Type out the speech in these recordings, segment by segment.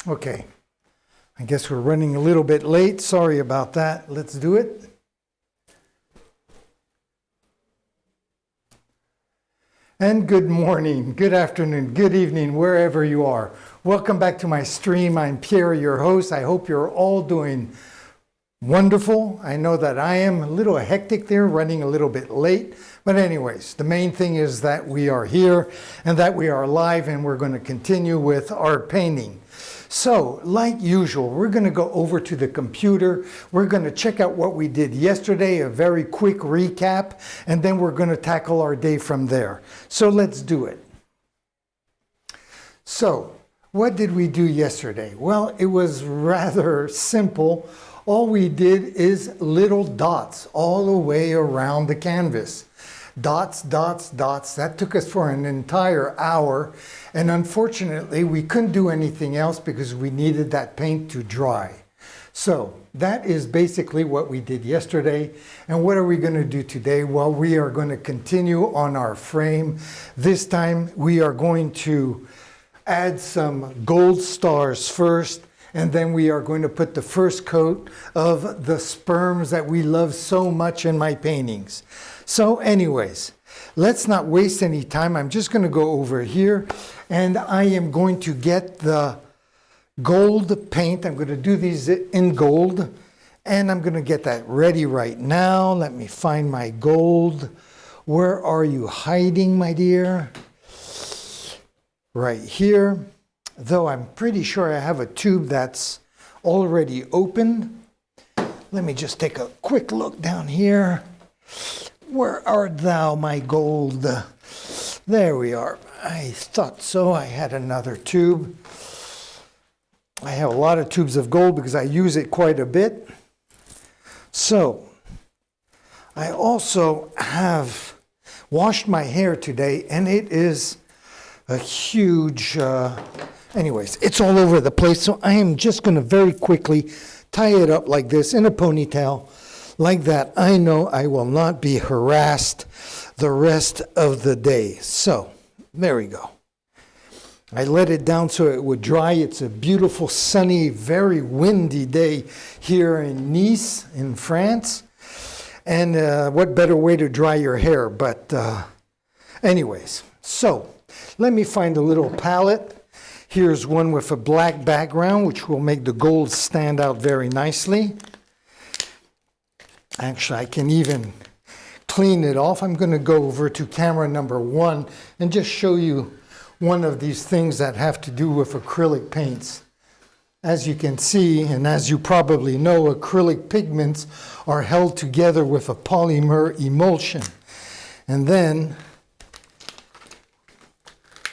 Okay, I guess we're running a little bit late. Sorry about that. Let's do it. And good morning, good afternoon, good evening, wherever you are. Welcome back to my stream. I'm Pierre, your host. I hope you're all doing wonderful. I know that I am a little hectic there, running a little bit late. But anyways, the main thing is that we are here and that we are live, and we're going to continue with our painting. So, like usual, we're going to go over to the computer. We're going to check out what we did yesterday, a very quick recap, and then we're going to tackle our day from there. So let's do it. So, what did we do yesterday? Well, it was rather simple. All we did is little dots all the way around the canvas. Dots, dots, dots. That took us for an entire hour. And unfortunately, we couldn't do anything else because we needed that paint to dry. So that is basically what we did yesterday. And what are we going to do today? Well, we are going to continue on our frame. This time we are going to add some gold stars first. And then we are going to put the first coat of the sperms that we love so much in my paintings. So anyways, let's not waste any time. I'm just going to go over here and I am going to get the gold paint. I'm going to do these in gold and I'm going to get that ready right now. Let me find my gold. Where are you hiding, my dear? Right here. Though I'm pretty sure I have a tube that's already opened. Let me just take a quick look down here. Where art thou, my gold? There we are. I thought so. I had another tube. I have a lot of tubes of gold because I use it quite a bit. So, I also have washed my hair today, and it is a huge... anyways, it's all over the place, so I am just going to very quickly tie it up like this in a ponytail. Like that, I know I will not be harassed the rest of the day. So, there we go. I let it down so it would dry. It's a beautiful, sunny, very windy day here in Nice, in France. And what better way to dry your hair? But anyways, so let me find a little palette. Here's one with a black background, which will make the gold stand out very nicely. Actually, I can even clean it off. I'm going to go over to camera number 1 and just show you one of these things that have to do with acrylic paints. As you can see, and as you probably know, acrylic pigments are held together with a polymer emulsion. And then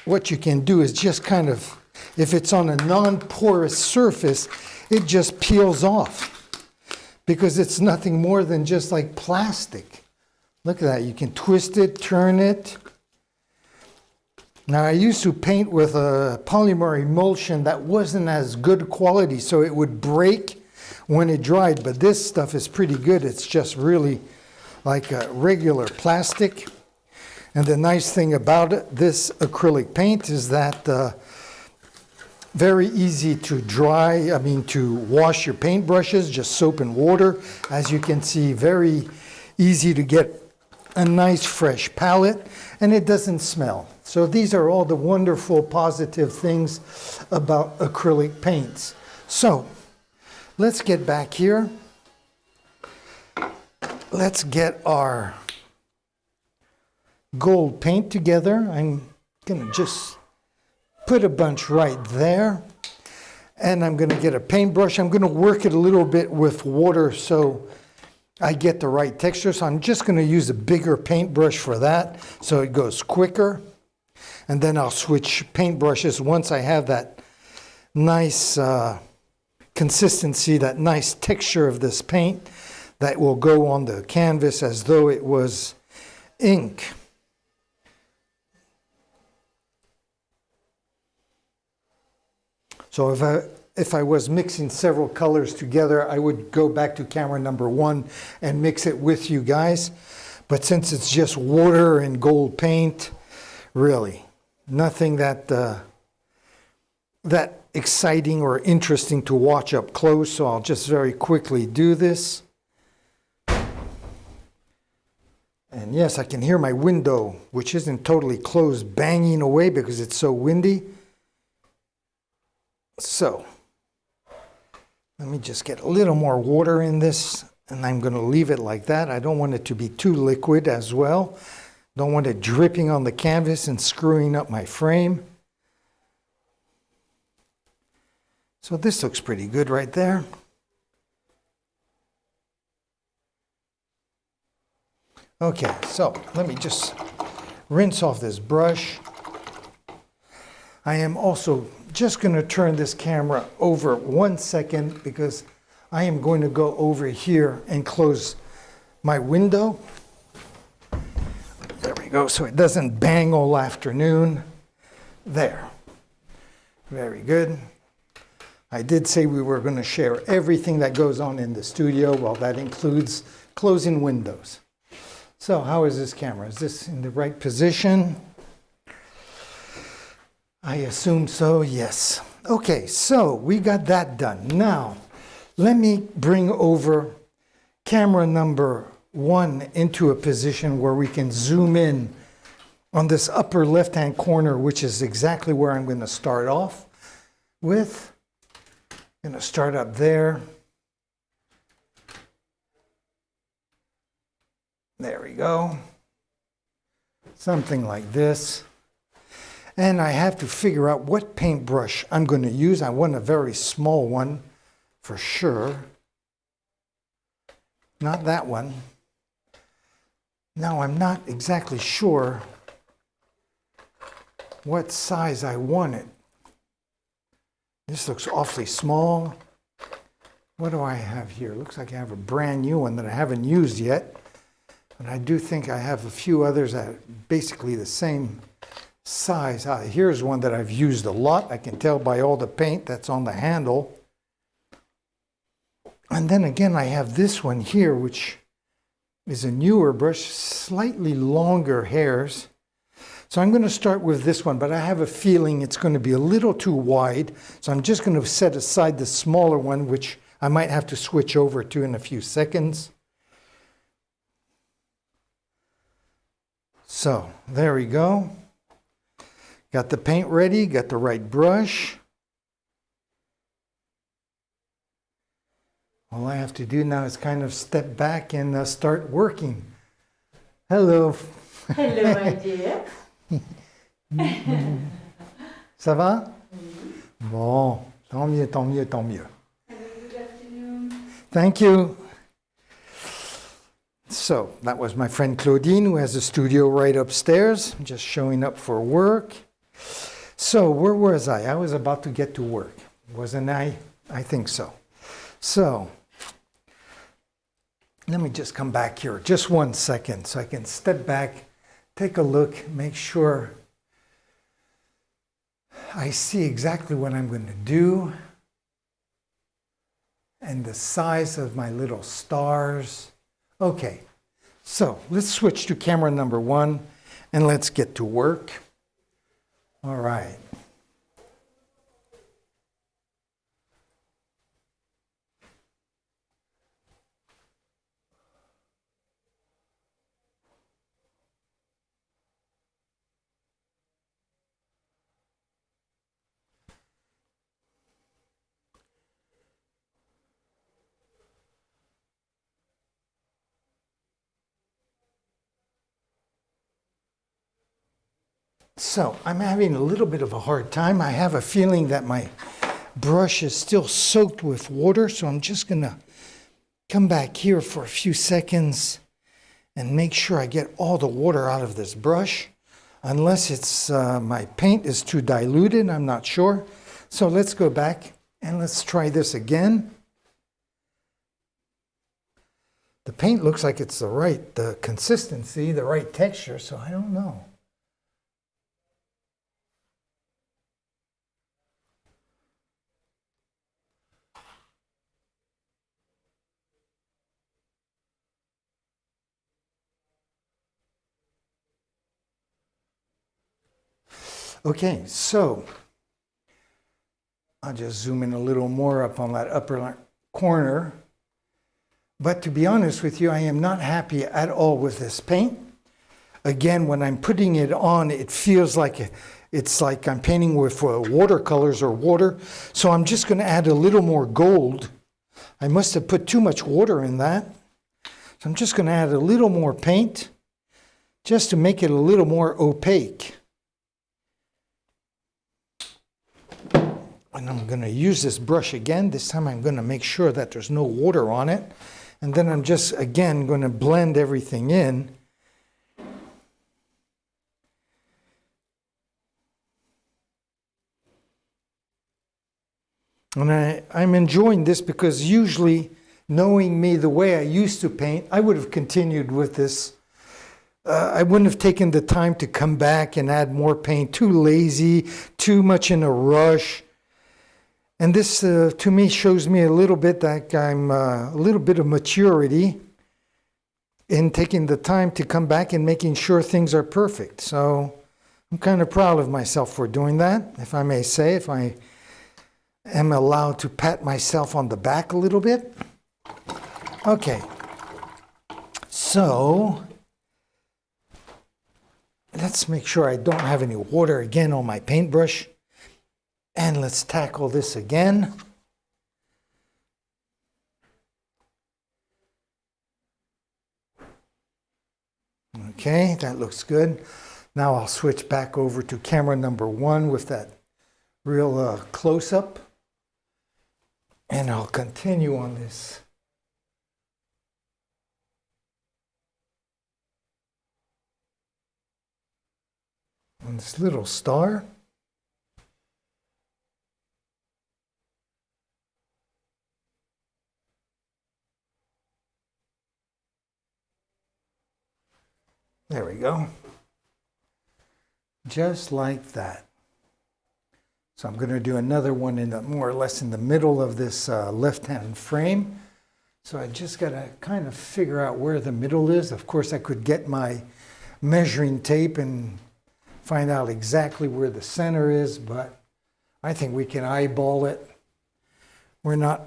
what you can do is just kind of, if it's on a non-porous surface, it just peels off. Because it's nothing more than just like plastic. Look at that. You can twist it, turn it. Now, I used to paint with a polymer emulsion that wasn't as good quality, so it would break when it dried. But this stuff is pretty good. It's just really like a regular plastic. And the nice thing about it, this acrylic paint, is that very easy to dry, to wash your paintbrushes, just soap and water. As you can see, very easy to get a nice fresh palette, and it doesn't smell. So these are all the wonderful positive things about acrylic paints. So let's get back here. Let's get our gold paint together. I'm gonna just put a bunch right there, and I'm going to get a paintbrush. I'm going to work it a little bit with water so I get the right texture. So I'm just going to use a bigger paintbrush for that so it goes quicker. And then I'll switch paintbrushes once I have that nice consistency, that nice texture of this paint that will go on the canvas as though it was ink. So if I was mixing several colors together, I would go back to camera number 1 and mix it with you guys. But since it's just water and gold paint, really, nothing that exciting or interesting to watch up close, so I'll just very quickly do this. And yes, I can hear my window, which isn't totally closed, banging away because it's so windy. So, let me just get a little more water in this, and I'm going to leave it like that. I don't want it to be too liquid as well. Don't want it dripping on the canvas and screwing up my frame. So this looks pretty good right there. Okay, so let me just rinse off this brush. I am also just going to turn this camera over 1 second because I am going to go over here and close my window. There we go, so it doesn't bang all afternoon. There. Very good. I did say we were going to share everything that goes on in the studio. Well, that includes closing windows. So how is this camera? Is this in the right position? I assume so, yes. Okay, so we got that done. Now, let me bring over camera number 1 into a position where we can zoom in on this upper left-hand corner, which is exactly where I'm going to start off with. I'm going to start up there. There we go. Something like this. And I have to figure out what paintbrush I'm going to use. I want a very small one for sure. Not that one. Now I'm not exactly sure what size I want it. This looks awfully small. What do I have here? Looks like I have a brand new one that I haven't used yet. And I do think I have a few others that are basically the same size. Here's one that I've used a lot. I can tell by all the paint that's on the handle. And then again, I have this one here, which is a newer brush, slightly longer hairs. So I'm going to start with this one, but I have a feeling it's going to be a little too wide. So I'm just going to set aside the smaller one, which I might have to switch over to in a few seconds. So there we go. Got the paint ready, got the right brush. All I have to do now is kind of step back and start working. Hello. Hello, my dear. Ça va? Bon, tant mieux, tant mieux, tant mieux. Good afternoon. Thank you. So that was my friend Claudine, who has a studio right upstairs, just showing up for work. So where was I? I was about to get to work, wasn't I? I think so. So let me just come back here just 1 second so I can step back, take a look, make sure I see exactly what I'm going to do and the size of my little stars. Okay, so let's switch to camera number 1 and let's get to work. All right. So I'm having a little bit of a hard time. I have a feeling that my brush is still soaked with water, so I'm just going to come back here for a few seconds and make sure I get all the water out of this brush, unless it's my paint is too diluted, I'm not sure. So let's go back and let's try this again. The paint looks like it's the consistency, the right texture, so I don't know. Okay, so I'll just zoom in a little more up on that upper corner. But to be honest with you, I am not happy at all with this paint. Again, when I'm putting it on, it feels like it's like I'm painting with watercolors or water. So I'm just going to add a little more gold. I must have put too much water in that. So I'm just going to add a little more paint just to make it a little more opaque. And I'm going to use this brush again. This time I'm going to make sure that there's no water on it. And then I'm just, again, going to blend everything in. And I'm enjoying this because usually, knowing me the way I used to paint, I would have continued with this. I wouldn't have taken the time to come back and add more paint. Too lazy, too much in a rush. And this, to me, shows me a little bit that I'm a little bit of maturity in taking the time to come back and making sure things are perfect. So I'm kind of proud of myself for doing that, if I may say, if I am allowed to pat myself on the back a little bit. Okay, so let's make sure I don't have any water again on my paintbrush. And let's tackle this again. Okay, that looks good. Now I'll switch back over to camera number 1 with that real close-up. And I'll continue on this. On this little star. There we go. Just like that. So I'm going to do another one in the more or less in the middle of this left-hand frame. So I just got to kind of figure out where the middle is. Of course, I could get my measuring tape and find out exactly where the center is, but I think we can eyeball it. We're not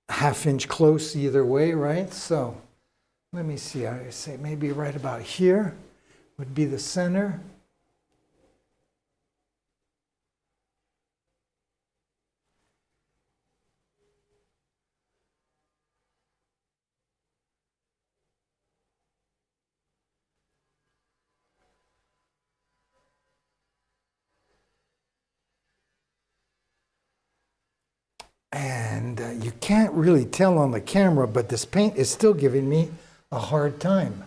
half-inch close either way, right? So let me see, I say maybe right about here would be the center. And you can't really tell on the camera, but this paint is still giving me a hard time.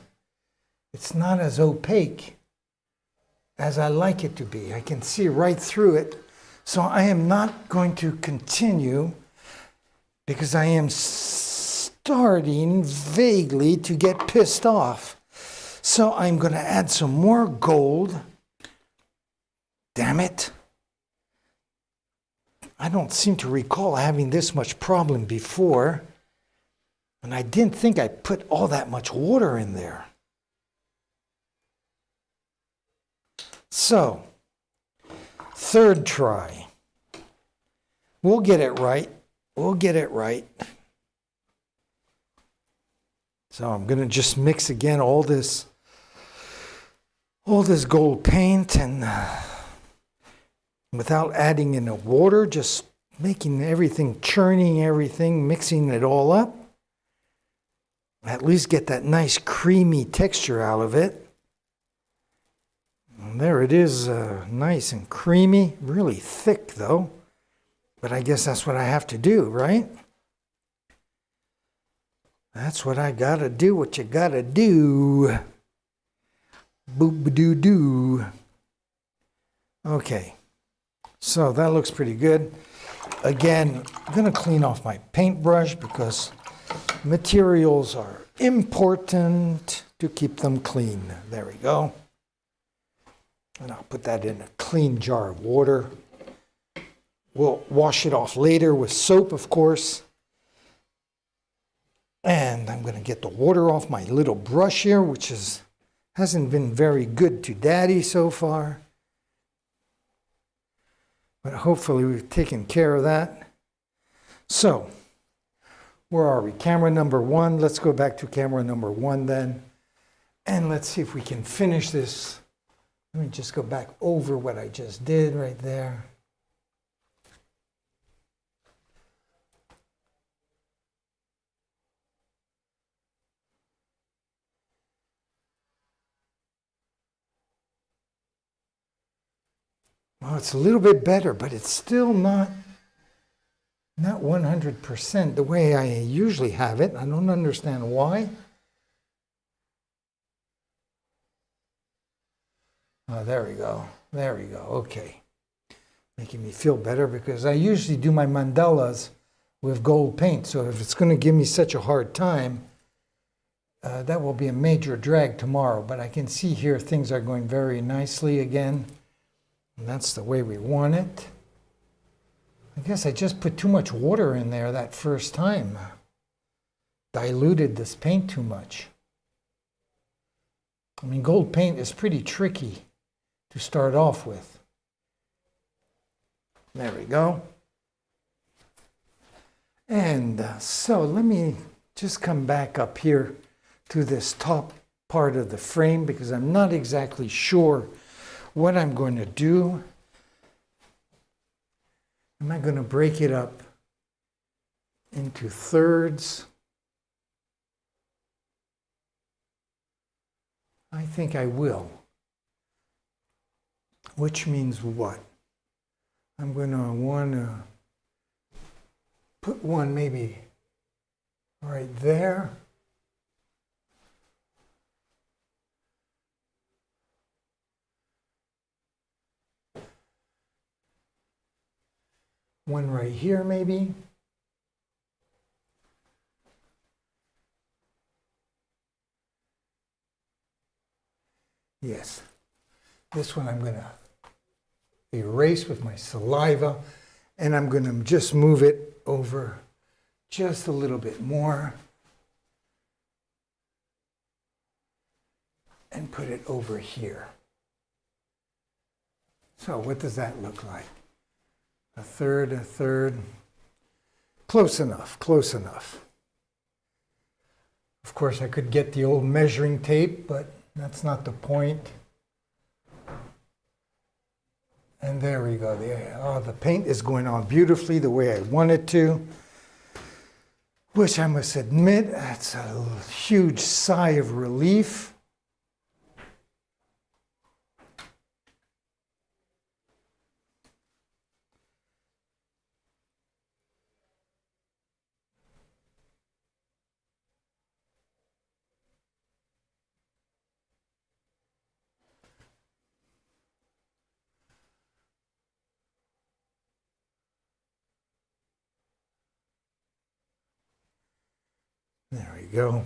It's not as opaque as I like it to be. I can see right through it. So I am not going to continue because I am starting vaguely to get pissed off. So I'm going to add some more gold. Damn it. I don't seem to recall having this much problem before. And I didn't think I put all that much water in there. So, third try. We'll get it right. We'll get it right. So I'm going to just mix again all this gold paint and without adding in the water, just making everything, churning everything, mixing it all up. At least get that nice creamy texture out of it. And there it is, nice and creamy, really thick though. But I guess that's what I have to do, right? That's what I gotta do, what you gotta do. Boop-a-doo-doo. Okay, so that looks pretty good. Again, I'm gonna clean off my paintbrush because materials are important to keep them clean. There we go. And I'll put that in a clean jar of water. We'll wash it off later with soap, of course. And I'm going to get the water off my little brush here, which hasn't been very good to Daddy so far. But hopefully we've taken care of that. So, where are we? Camera number 1. Let's go back to camera number 1 then. And let's see if we can finish this. Let me just go back over what I just did right there. Well, it's a little bit better, but it's still not 100% the way I usually have it. I don't understand why. Oh, there we go. There we go. Okay. Making me feel better because I usually do my mandalas with gold paint. So if it's going to give me such a hard time, that will be a major drag tomorrow. But I can see here things are going very nicely again. And that's the way we want it. I guess I just put too much water in there that first time. Diluted this paint too much. I mean, gold paint is pretty tricky to start off with. There we go. And so let me just come back up here to this top part of the frame because I'm not exactly sure what I'm going to do. Am I going to break it up into thirds? I think I will. Which means what? I'm going to want to put one maybe right there. One right here, maybe. Yes. This one I'm going to erase with my saliva, and I'm going to just move it over just a little bit more and put it over here. So what does that look like? A third, a third. Close enough, close enough. Of course, I could get the old measuring tape, but that's not the point. And there we go. The paint is going on beautifully the way I want it to. Which I must admit, that's a huge sigh of relief. There we go.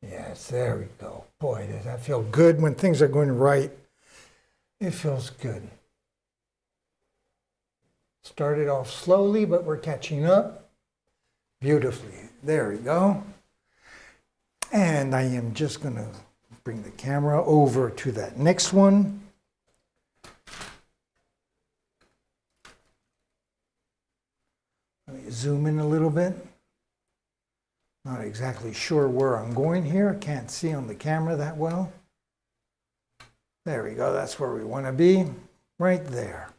Yes, there we go. Boy, does that feel good when things are going right. It feels good. Started off slowly, but we're catching up beautifully. There we go. And I am just going to bring the camera over to that next one. Let me zoom in a little bit. Not exactly sure where I'm going here. Can't see on the camera that well. There we go. That's where we want to be. Right there.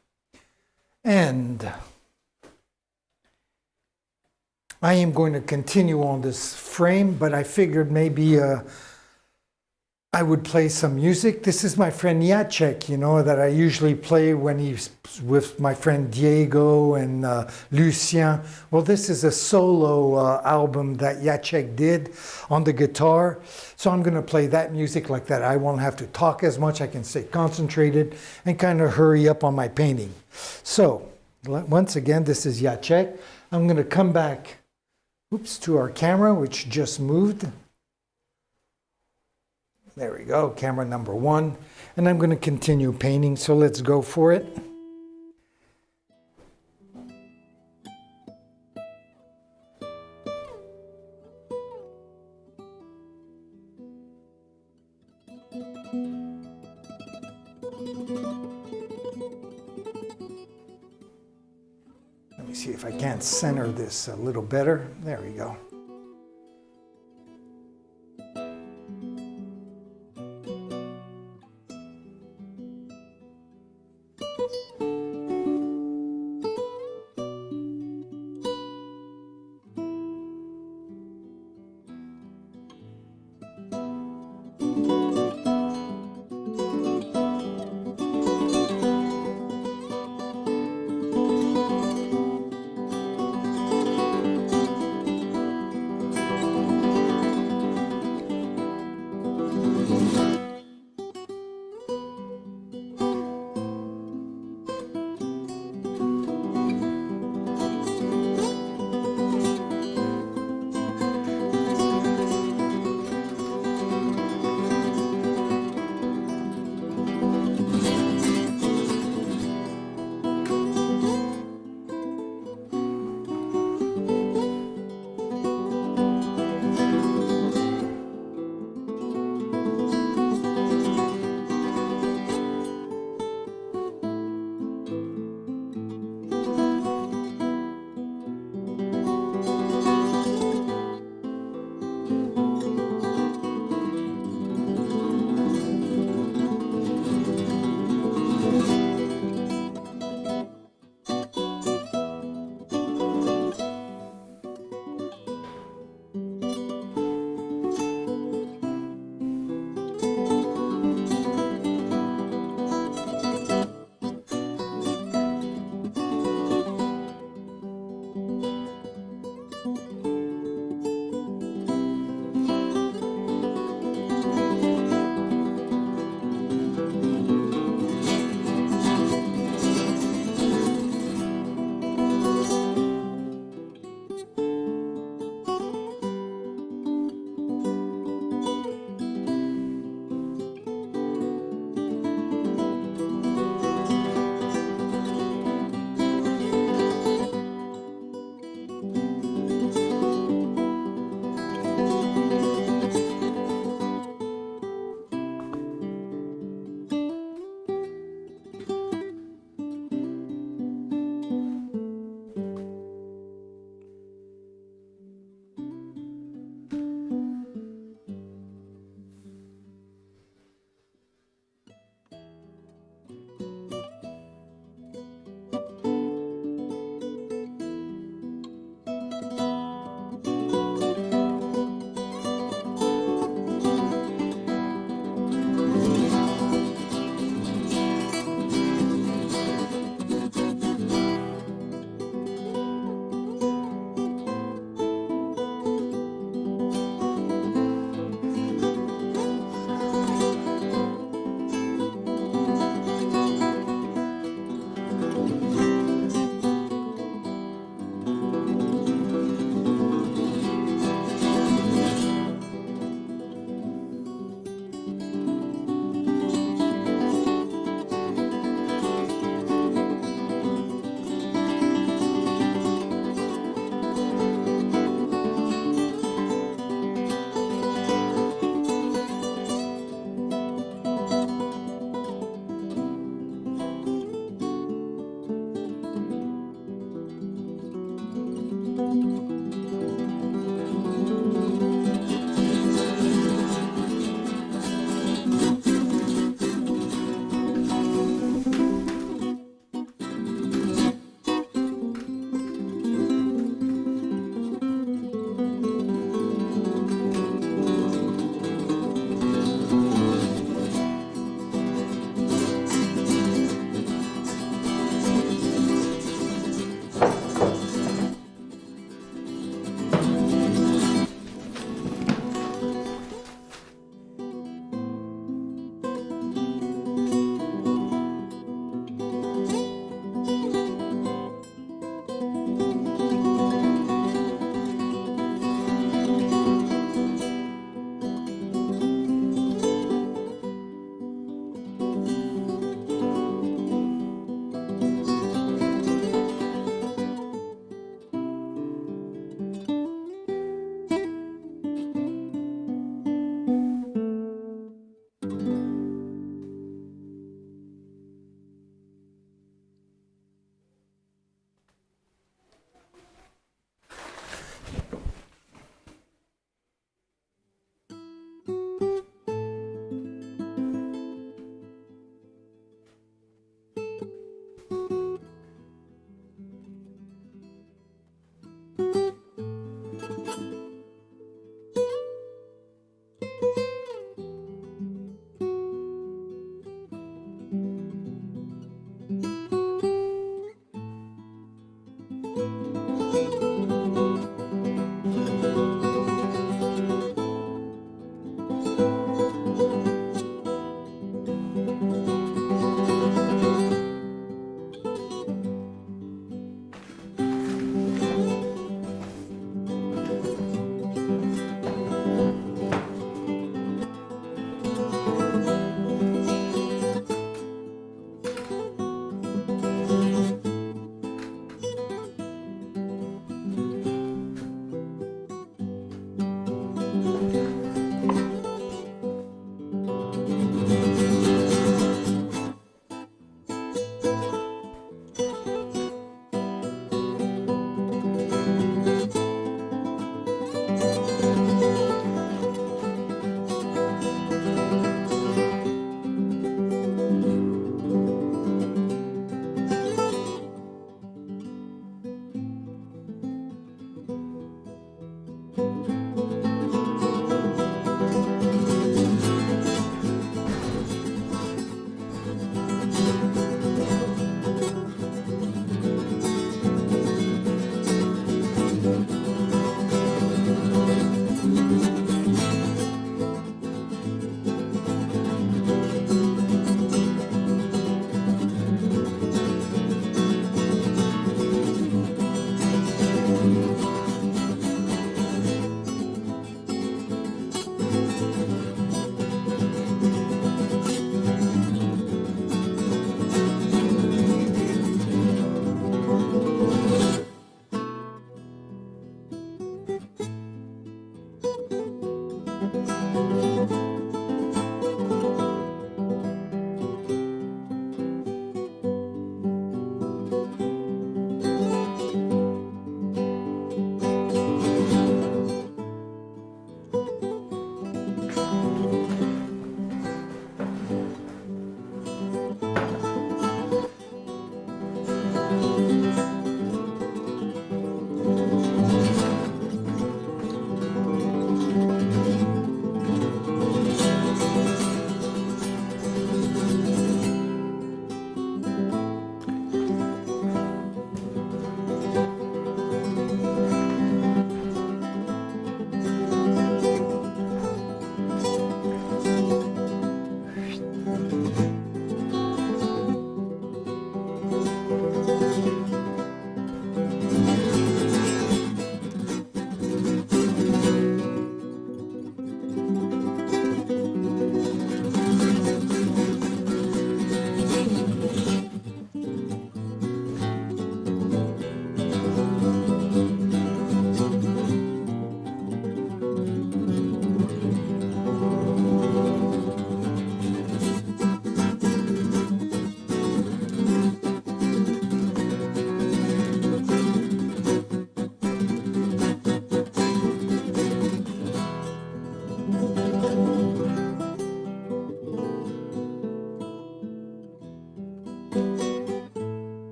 And I am going to continue on this frame, but I figured maybe I would play some music. This is my friend Jacek, you know, that I usually play when he's with my friend Diego and Lucien. Well, this is a solo album that Jacek did on the guitar. So I'm going to play that music like that. I won't have to talk as much. I can stay concentrated and kind of hurry up on my painting. So once again, this is Jacek. I'm going to come back, to our camera, which just moved. There we go, camera number 1. And I'm going to continue painting, so let's go for it. Let me see if I can't center this a little better. There we go.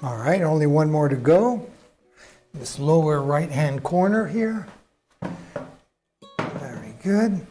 All right, only one more to go. This lower right-hand corner here. Very good.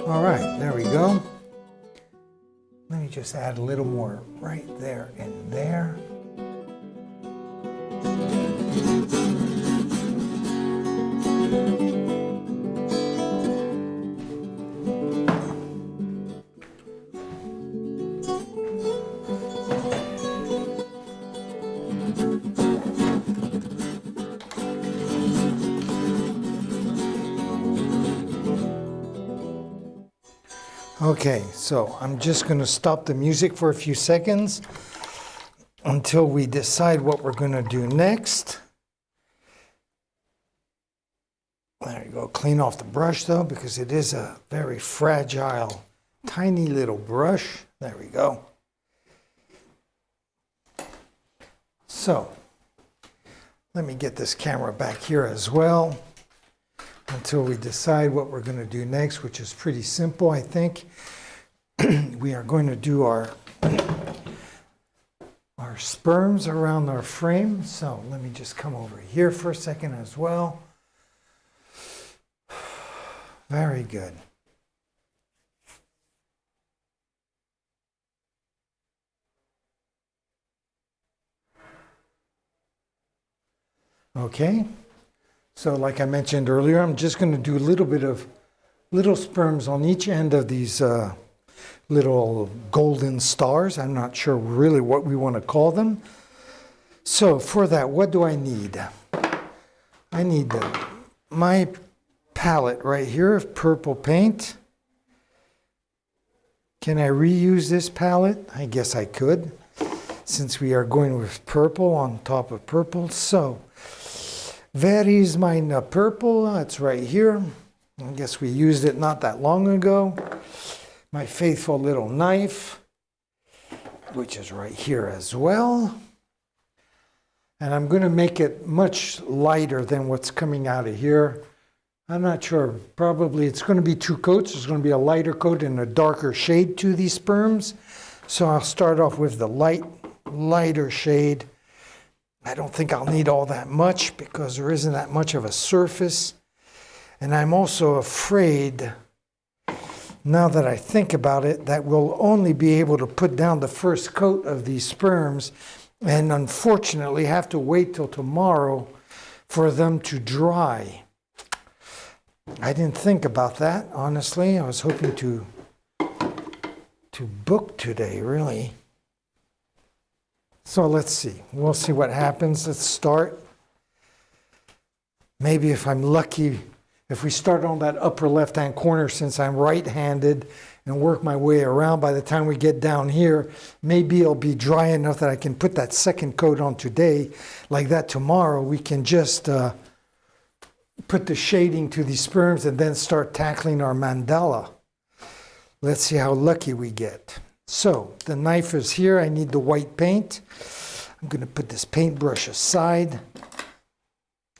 All right, there we go. Let me just add a little more right there and there. Okay, so I'm just going to stop the music for a few seconds until we decide what we're going to do next. There you go. Clean off the brush though, because it is a very fragile, tiny little brush. There we go. So, let me get this camera back here as well until we decide what we're going to do next, which is pretty simple, I think. We are going to do our sperms around our frame. So let me just come over here for a second as well. Very good. Okay. So like I mentioned earlier, I'm just going to do a little bit of little sperms on each end of these little golden stars. I'm not sure really what we want to call them. So for that, what do I need? I need my palette right here of purple paint. Can I reuse this palette? I guess I could, since we are going with purple on top of purple. So where is my purple? It's right here. I guess we used it not that long ago. My faithful little knife, which is right here as well. And I'm going to make it much lighter than what's coming out of here. I'm not sure. Probably it's going to be two coats. There's going to be a lighter coat and a darker shade to these sperms. So I'll start off with the lighter shade. I don't think I'll need all that much because there isn't that much of a surface. And I'm also afraid, now that I think about it, that we'll only be able to put down the first coat of these sperms and unfortunately have to wait till tomorrow for them to dry. I didn't think about that, honestly. I was hoping to book today, really. So let's see. We'll see what happens. Let's start. Maybe if I'm lucky, if we start on that upper left-hand corner, since I'm right-handed, and work my way around, by the time we get down here, maybe it'll be dry enough that I can put that second coat on today. Like that tomorrow, we can just put the shading to these sperms and then start tackling our mandala. Let's see how lucky we get. So the knife is here. I need the white paint. I'm going to put this paintbrush aside.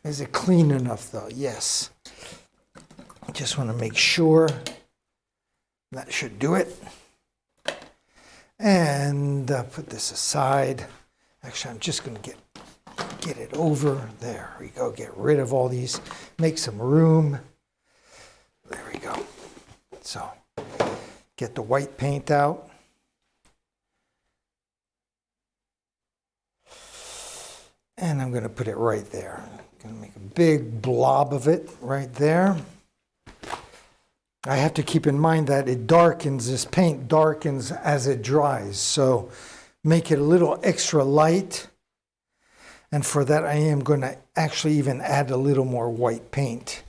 Is it clean enough though? Yes. I just want to make sure. That should do it. And put this aside. Actually, I'm just going to get it over. There we go. Get rid of all these. Make some room. There we go. So get the white paint out. And I'm going to put it right there. I'm going to make a big blob of it right there. I have to keep in mind that it darkens, this paint darkens as it dries. So make it a little extra light. And for that, I am going to actually even add a little more white paint.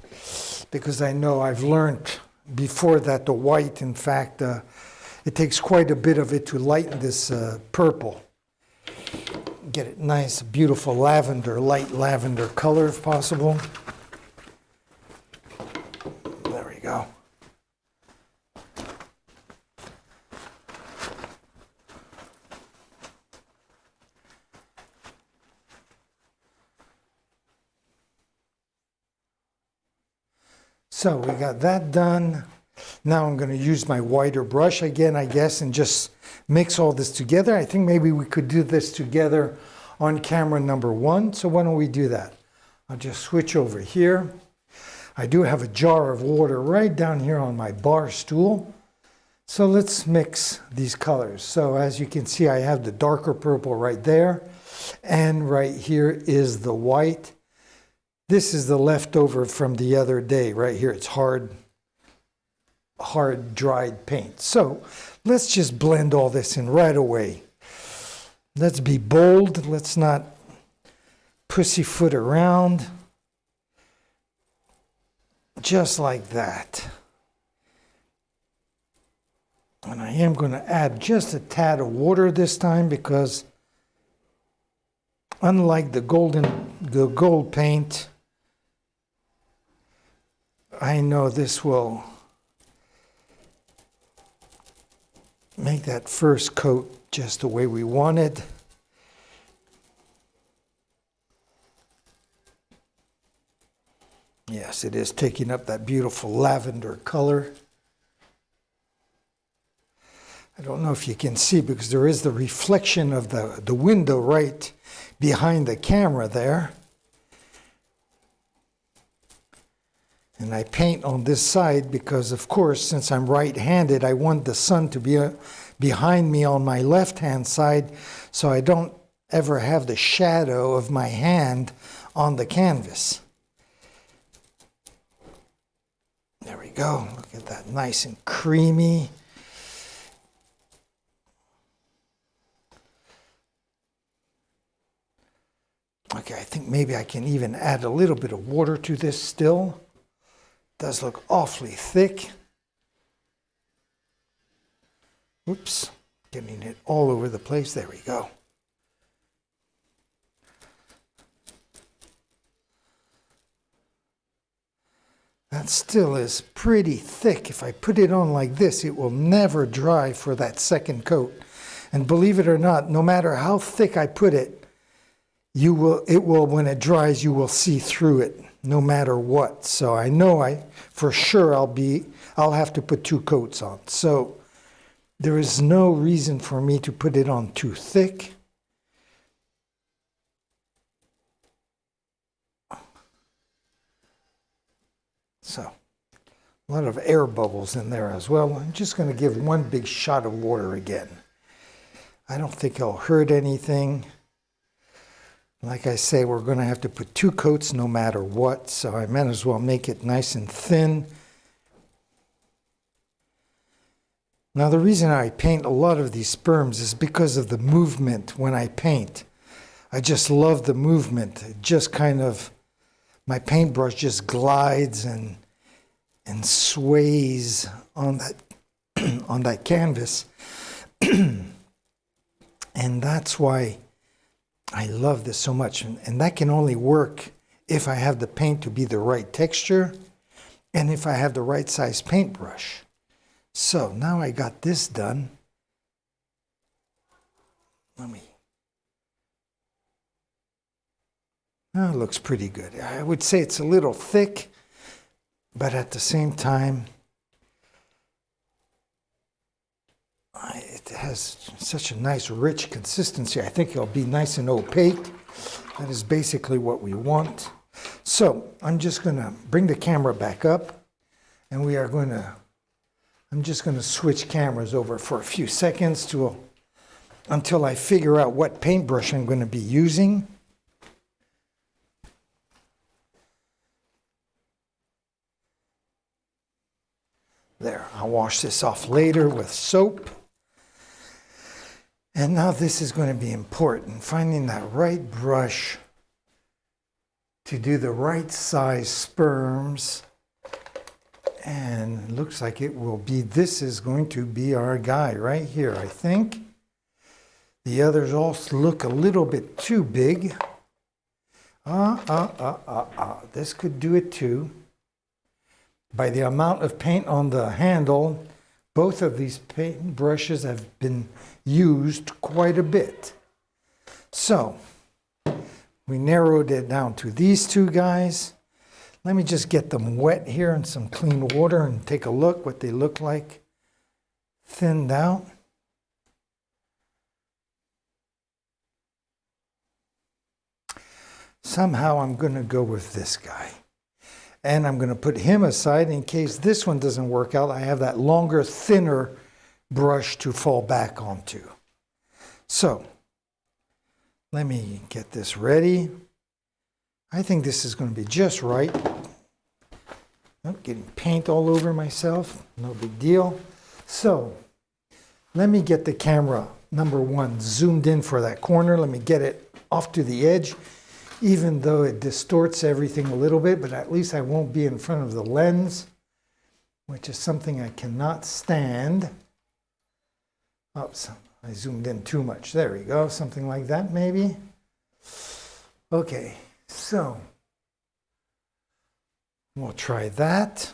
Because I know I've learned before that the white, in fact, it takes quite a bit of it to lighten this purple. Get it nice, beautiful lavender, light lavender color if possible. There we go. So we got that done. Now I'm going to use my wider brush again, I guess, and just mix all this together. I think maybe we could do this together on camera number 1. So why don't we do that? I'll just switch over here. I do have a jar of water right down here on my bar stool. So let's mix these colors. So as you can see, I have the darker purple right there. And right here is the white. This is the leftover from the other day. Right here, it's hard dried paint. So let's just blend all this in right away. Let's be bold. Let's not pussyfoot around. Just like that. And I am going to add just a tad of water this time because unlike the gold paint, I know this will make that first coat just the way we wanted. Yes, it is taking up that beautiful lavender color. I don't know if you can see because there is the reflection of the window right behind the camera there. And I paint on this side because, of course, since I'm right-handed, I want the sun to be behind me on my left-hand side so I don't ever have the shadow of my hand on the canvas. There we go. Look at that, nice and creamy. Okay, I think maybe I can even add a little bit of water to this still. It does look awfully thick. Oops, getting it all over the place. There we go. That still is pretty thick. If I put it on like this, it will never dry for that second coat. And believe it or not, no matter how thick I put it, when it dries, you will see through it no matter what. So I know for sure I'll have to put 2 coats on. So there is no reason for me to put it on too thick. So a lot of air bubbles in there as well. I'm just going to give 1 big shot of water again. I don't think it'll hurt anything. Like I say, we're going to have to put 2 coats no matter what, so I might as well make it nice and thin. Now the reason I paint a lot of these sperms is because of the movement when I paint. I just love the movement. It just kind of, my paintbrush just glides and sways on that on that canvas. And that's why I love this so much, and that can only work if I have the paint to be the right texture and if I have the right size paintbrush. So now I got this done. It looks pretty good. I would say it's a little thick, but at the same time, it has such a nice rich consistency. I think it'll be nice and opaque. That is basically what we want. So I'm just going to bring the camera back up, and I'm just going to switch cameras over for a few seconds until I figure out what paintbrush I'm going to be using. There, I'll wash this off later with soap. And now this is going to be important, finding that right brush to do the right size sperms. And it looks like this is going to be our guy right here, I think. The others all look a little bit too big. This could do it too. By the amount of paint on the handle, both of these paint brushes have been used quite a bit. So we narrowed it down to these 2 guys. Let me just get them wet here in some clean water and take a look what they look like thinned out. Somehow I'm going to go with this guy. And I'm going to put him aside in case this one doesn't work out. I have that longer, thinner brush to fall back onto. So let me get this ready. I think this is going to be just right. Oh, getting paint all over myself, no big deal. So let me get the camera, number one, zoomed in for that corner. Let me get it off to the edge, even though it distorts everything a little bit, but at least I won't be in front of the lens, which is something I cannot stand. Oops, I zoomed in too much. There we go, something like that maybe. Okay, so we'll try that.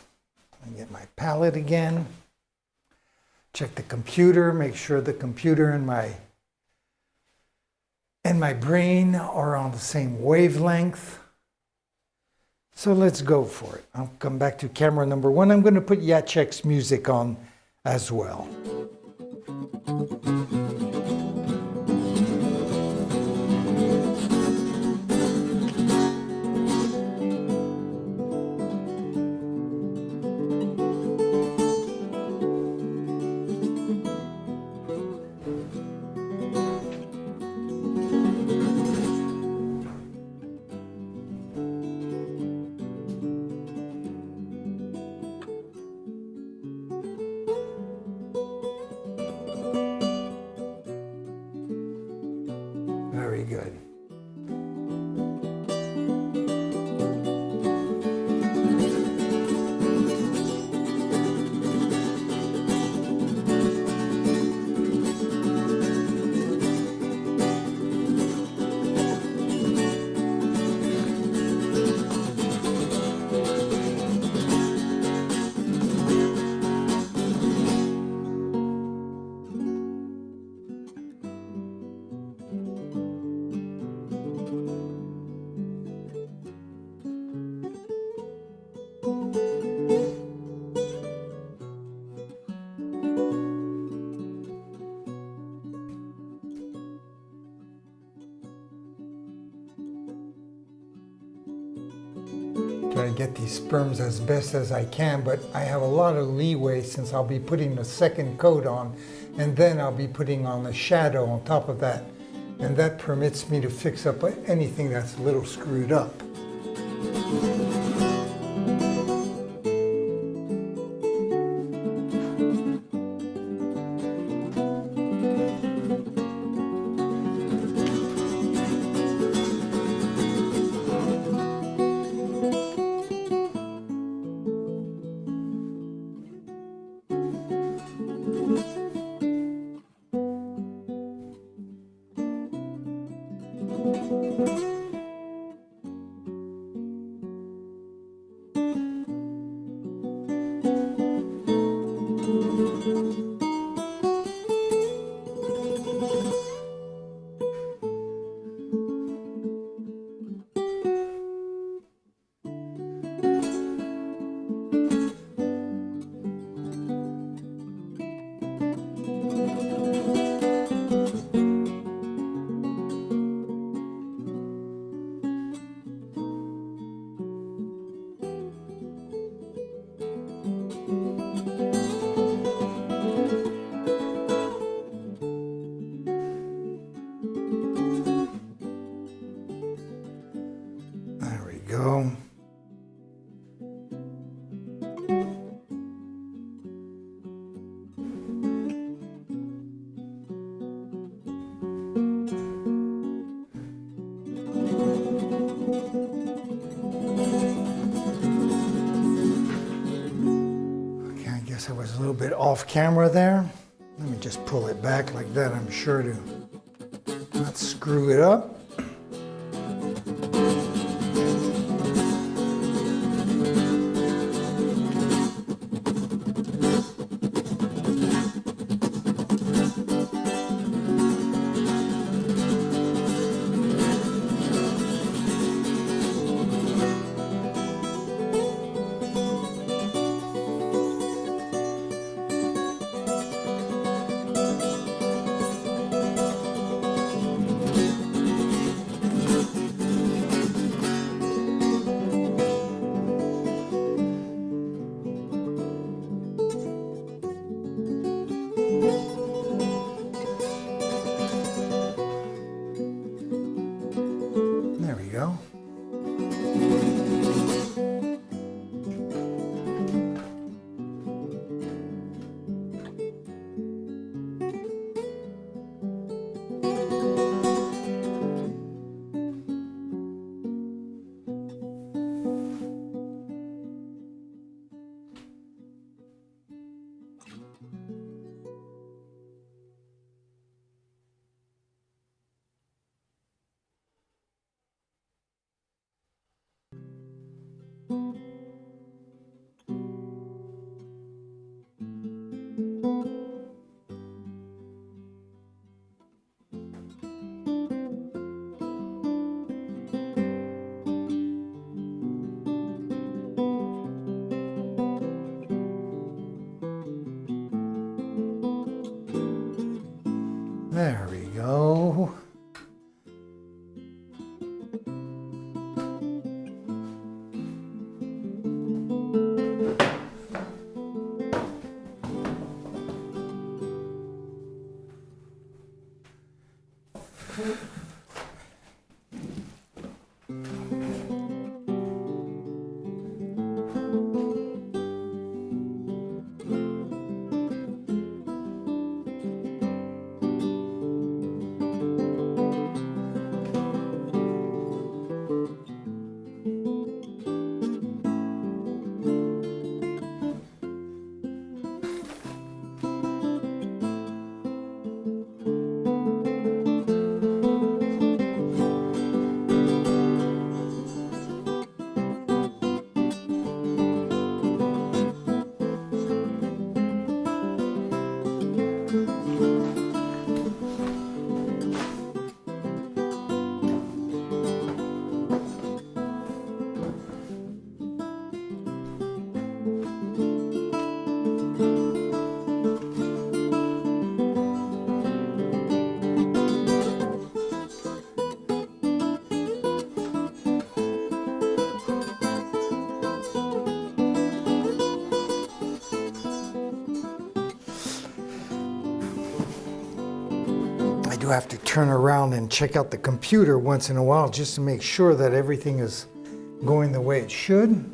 Let me get my palette again. Check the computer, make sure the computer and my brain are on the same wavelength. So let's go for it. I'll come back to camera number one. I'm going to put Jacek's music on as well. Very good. Try to get these sperms as best as I can, but I have a lot of leeway since I'll be putting a second coat on, and then I'll be putting on a shadow on top of that. And that permits me to fix up anything that's a little screwed up. Go. Okay, I guess I was a little bit off camera there. Let me just pull it back like that. I'm sure to not screw it up. There we go. I do have to turn around and check out the computer once in a while just to make sure that everything is going the way it should.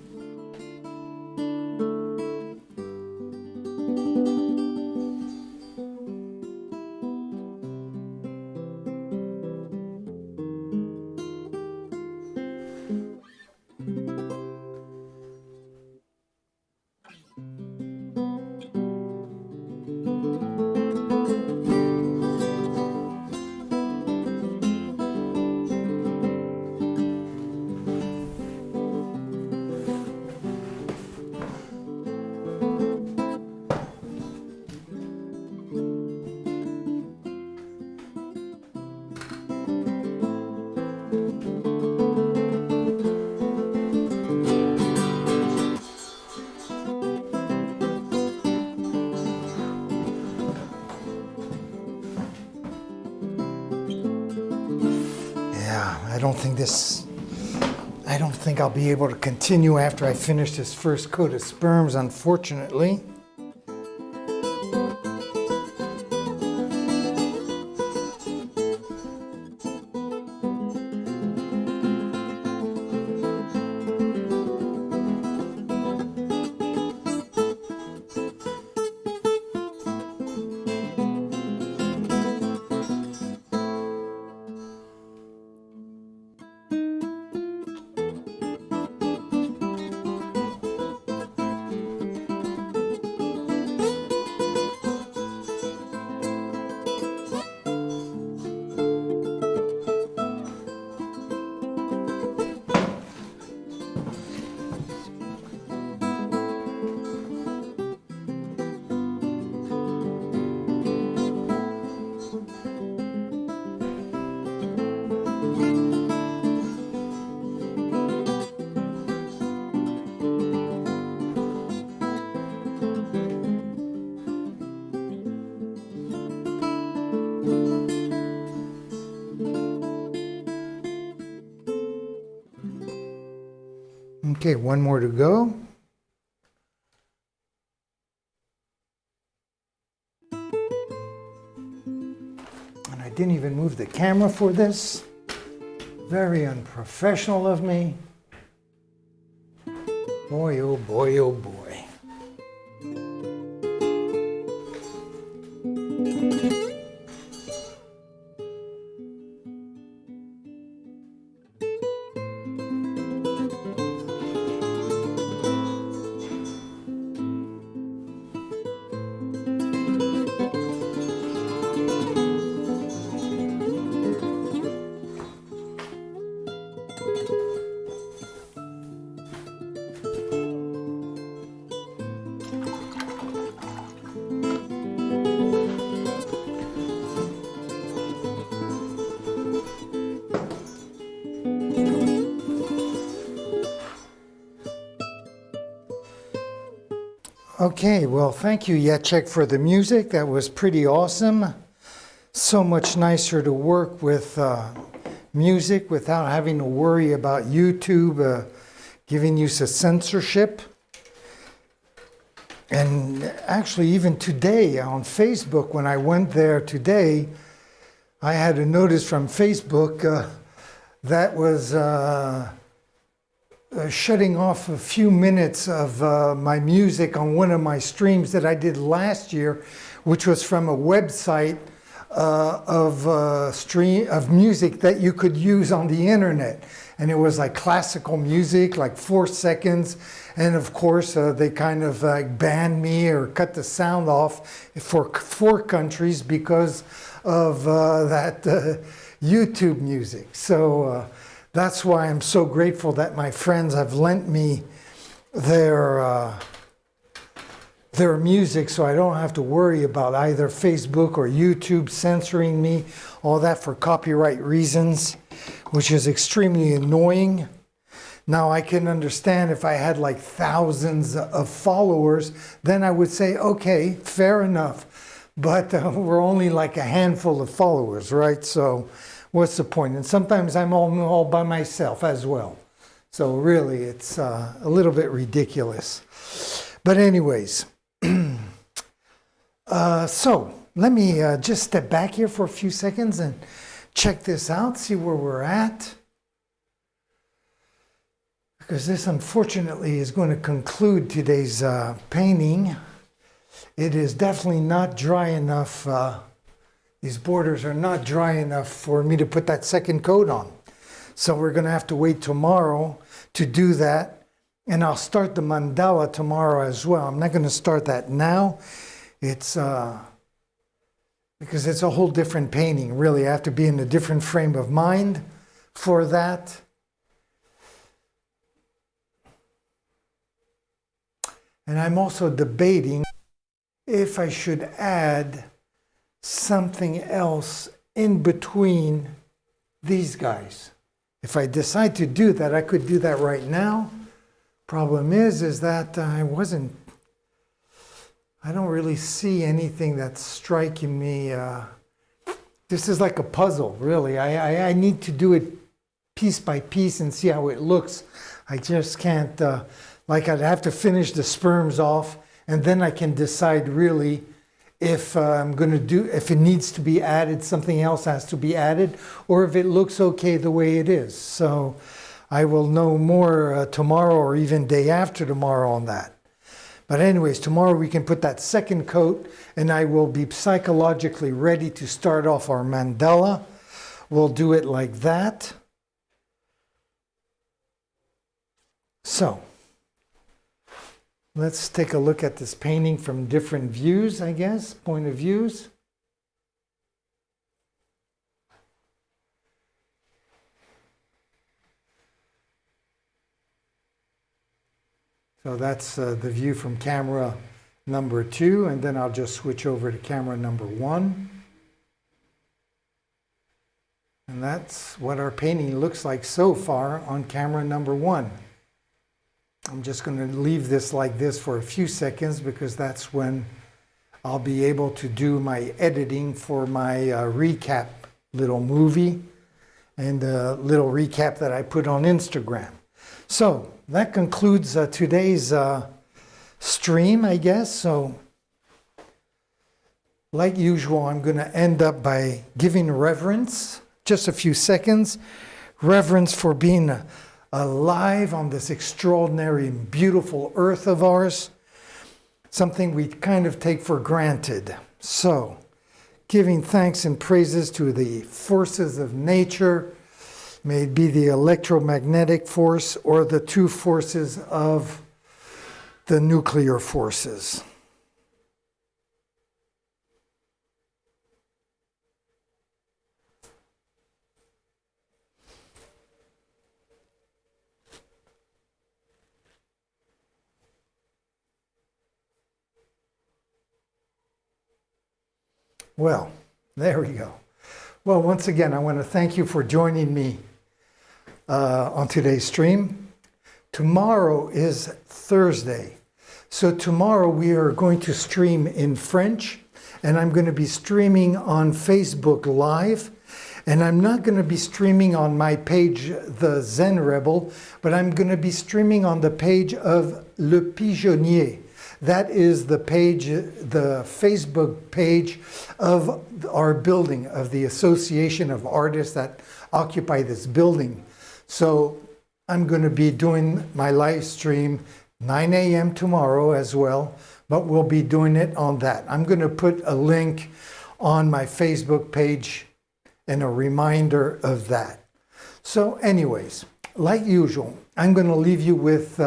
I don't think I'll be able to continue after I finish this first coat of sperms, unfortunately. Okay, one more to go. And I didn't even move the camera for this. Very unprofessional of me. Boy, oh boy, oh boy. Okay, well, thank you, Jacek, for the music. That was pretty awesome. so much nicer to work with music without having to worry about YouTube giving you some censorship. And actually, even today on Facebook, when I went there today, I had a notice from Facebook that was shutting off a few minutes of my music on one of my streams that I did last year, which was from a website of music that you could use on the internet. And it was like classical music, like 4 seconds. And of course, they kind of banned me or cut the sound off for 4 countries because of that YouTube music. So that's why I'm so grateful that my friends have lent me their music, so I don't have to worry about either Facebook or YouTube censoring me, all that for copyright reasons, which is extremely annoying. Now I can understand if I had like thousands of followers, then I would say, okay, fair enough. But we're only like a handful of followers, right? So what's the point? And sometimes I'm all by myself as well. So really, it's a little bit ridiculous. But anyways, so let me just step back here for a few seconds and check this out, see where we're at. Because this, unfortunately, is going to conclude today's painting. It is definitely not dry enough. These borders are not dry enough for me to put that second coat on. So we're going to have to wait tomorrow to do that. And I'll start the mandala tomorrow as well. I'm not going to start that now. It's because it's a whole different painting, really. I have to be in a different frame of mind for that. And I'm also debating if I should add something else in between these guys. If I decide to do that, I could do that right now. Problem is that I don't really see anything that's striking me. This is like a puzzle, really. I need to do it piece by piece and see how it looks. I just can't, like I'd have to finish the sperms off, and then I can decide really if I'm going to do, if it needs to be added, something else has to be added, or if it looks okay the way it is. So I will know more tomorrow or even day after tomorrow on that. But anyways, tomorrow we can put that second coat and I will be psychologically ready to start off our mandala. We'll do it like that. So let's take a look at this painting from different views, I guess, point of views. So that's the view from camera number 2, and then I'll just switch over to camera number 1. And that's what our painting looks like so far on camera number 1. I'm just going to leave this like this for a few seconds because that's when I'll be able to do my editing for my recap little movie and a little recap that I put on Instagram. So that concludes today's stream, I guess. So like usual, I'm going to end up by giving reverence, just a few seconds, reverence for being alive on this extraordinary and beautiful earth of ours, something we kind of take for granted. So, giving thanks and praises to the forces of nature, may it be the electromagnetic force or the two forces of the nuclear forces. Well, there we go. Well, once again, I want to thank you for joining me on today's stream. Tomorrow is Thursday. So tomorrow we are going to stream in French and I'm going to be streaming on Facebook Live. And I'm not going to be streaming on my page, TheZenRebel, but I'm going to be streaming on the page of Le Pigeonnier. That is the page, the Facebook page of our building, of the Association of Artists that occupy this building. So I'm going to be doing my live stream 9 a.m. tomorrow as well, but we'll be doing it on that. I'm going to put a link on my Facebook page and a reminder of that. So anyways, like usual, I'm going to leave you with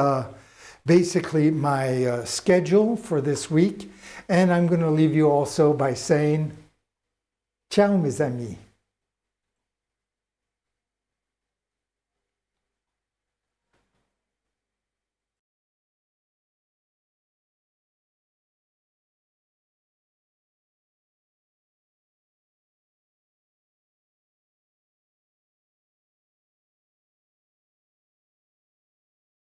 basically my schedule for this week. And I'm going to leave you also by saying, ciao mes amis.